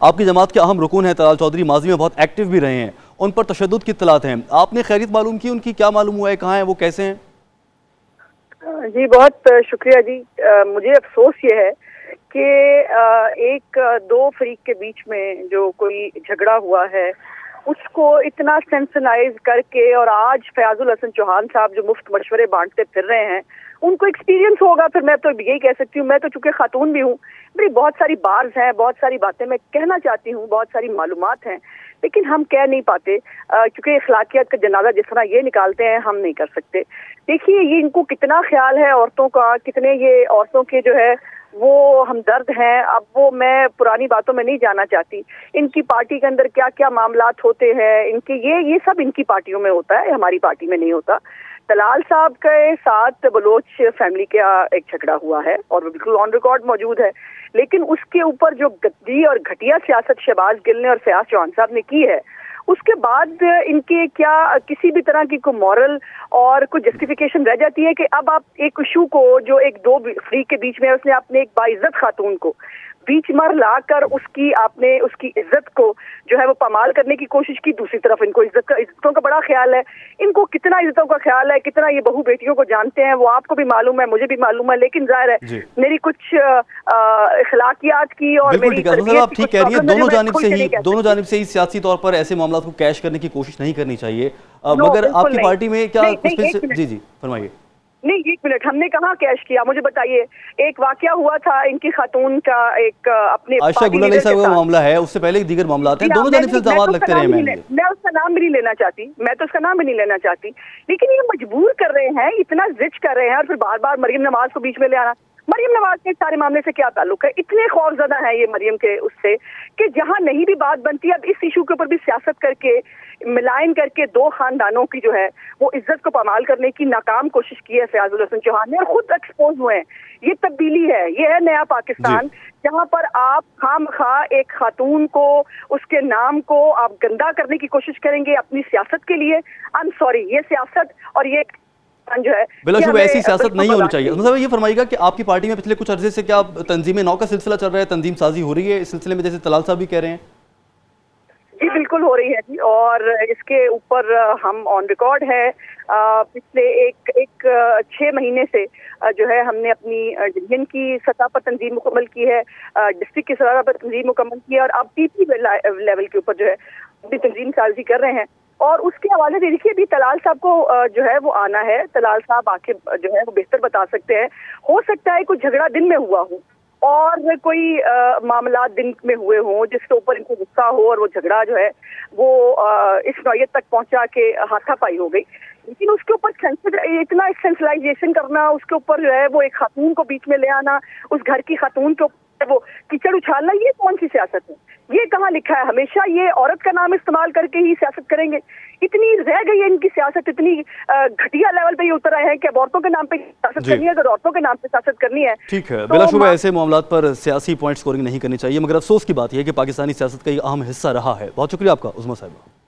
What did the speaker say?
आपकी जमात के अहम रुकून हैं तलाल चौधरी, माजी में बहुत एक्टिव भी रहे हैं, उन पर तशद्दुद की इत्तलात हैं। आपने खैरियत मालूम की उनकी? क्या मालूम हुआ है, कहाँ है वो, कैसे हैं? जी बहुत शुक्रिया जी। मुझे अफसोस ये है कि एक दो फरीक के बीच में जो कोई झगड़ा हुआ है उसको इतना सेंसलाइज करके, और आज फयाजुल हसन चौहान साहब जो मुफ्त मशवरे बांटते फिर रहे हैं, उनको एक्सपीरियंस होगा। फिर मैं तो यही कह सकती हूँ, मैं तो चूंकि खातून भी हूँ, मेरी बहुत सारी बार्स हैं, बहुत सारी बातें मैं कहना चाहती हूँ, बहुत सारी मालूमात हैं, लेकिन हम कह नहीं पाते क्योंकि अखलाकियत का जनाजा जिस तरह ये निकालते हैं हम नहीं कर सकते। देखिए, ये इनको कितना ख्याल है औरतों का, कितने ये औरतों के जो है वो हमदर्द हैं। अब वो मैं पुरानी बातों में नहीं जाना चाहती। इनकी पार्टी के अंदर क्या क्या मामलात होते हैं, इनके ये सब इनकी पार्टियों में होता है, हमारी पार्टी में नहीं होता। तलाल साहब के साथ बलोच फैमिली का एक झगड़ा हुआ है और वो बिल्कुल ऑन रिकॉर्ड मौजूद है, लेकिन उसके ऊपर जो गद्दी और घटिया सियासत शहबाज गिल ने और फयाज चौहान साहब ने की है, उसके बाद इनके क्या किसी भी तरह की कोई मॉरल और कोई जस्टिफिकेशन रह जाती है कि अब आप एक इशू को जो एक दो फरीक के बीच में, उसने अपने एक बाइज्जत खातून को बीच मर लाकर आपने उसकी इज्जत को जो है वो पामाल करने की कोशिश की। दूसरी तरफ इनको इज्जतों का बड़ा ख्याल है। इनको कितना इज्जतों का ख्याल है, कितना ये बहू बेटियों को जानते हैं, वो आपको भी मालूम है, मुझे भी मालूम है। लेकिन जाहिर है मेरी कुछ अखलाकियात की और मेरी आप ठीक कह रही है, दोनों जानिब से ही सियासी तौर पर ऐसे मामलों को कैश करने की कोशिश नहीं करनी चाहिए। मगर आपकी पार्टी में क्या जी फरमाइए। नहीं, एक मिनट, हमने कहाँ कैश किया, मुझे बताइए। एक वाकया हुआ था इनकी खातून का, एक अपने आयशा गुल अलैहि साहब का मामला है, उससे पहले दीगर मामलात हैं, दोनों जानिब से इल्जामात लगते रहे। मैं उसका नाम भी नहीं लेना चाहती, लेकिन ये मजबूर कर रहे हैं, इतना जिद कर रहे हैं, और फिर बार बार मरियम नवाज को बीच में ले आना। मरियम नवाज के सारे मामले से क्या ताल्लुक है? इतने खौफजदा है ये मरियम के उससे कि जहां नहीं भी बात बनती, अब इस इशू के ऊपर भी सियासत करके मिलायन करके दो खानदानों की जो है वो इज्जत को पामाल करने की नाकाम कोशिश की है फयाजुल हसन चौहान ने, और खुद एक्सपोज हुए हैं। ये तब्दीली है, ये है नया पाकिस्तान, जहां पर आप खामखा एक खातून को, उसके नाम को आप गंदा करने की कोशिश करेंगे अपनी सियासत के लिए। आई एम सॉरी, ये सियासत और ये जो है बिल्कुल ऐसी सियासत नहीं होनी चाहिए। मतलब ये फरमाइएगा कि आपकी पार्टी में पिछले कुछ अर्से से क्या तंजीम नौ का सिलसिला चल रहा है, तंजीम साजी हो रही है इस सिलसिले में, जैसे तलाल साहब भी कह रहे हैं? जी बिल्कुल हो रही है जी, और इसके ऊपर हम ऑन रिकॉर्ड है। पिछले एक 6 महीने से जो है हमने अपनी डिवीजन की सतह पर तंजीम मुकम्मल की है, डिस्ट्रिक्ट की सतह पर तंजीम मुकम्मल की है, और अब पीपी लेवल के ऊपर जो है अपनी तंजीम साजी कर रहे हैं। और उसके हवाले से देखिए, अभी तलाल साहब को जो है वो आना है, तलाल साहब आके जो है वो बेहतर बता सकते हैं। हो सकता है कुछ झगड़ा दिन में हुआ हो और कोई मामला दिन में हुए हों जिसके ऊपर इनको गुस्सा हो, और वो झगड़ा जो है वो इस नौयत तक पहुंचा के हाथापाई हो गई। लेकिन उसके ऊपर इतना सेंसलाइजेशन करना, उसके ऊपर जो है वो एक खातून को बीच में ले आना, उस घर की खातून के ऊपर वो कीचड़ उछालना, ये कौन सी सियासत है? ये कहाँ लिखा है? हमेशा ये औरत का नाम इस्तेमाल करके ही सियासत करेंगे। इतनी रह गई है इनकी सियासत, इतनी घटिया लेवल पे ये उतर आए हैं कि अब औरतों के नाम पे सियासत करनी है, अगर औरतों के नाम पे सियासत करनी है। ठीक है, बिलाशुबह ऐसे मामलात पर सियासी पॉइंट स्कोरिंग नहीं करनी चाहिए, मगर अफसोस की बात यह है कि पाकिस्तानी सियासत का एक अहम हिस्सा रहा है। बहुत शुक्रिया आपका उस्मा साहिबा।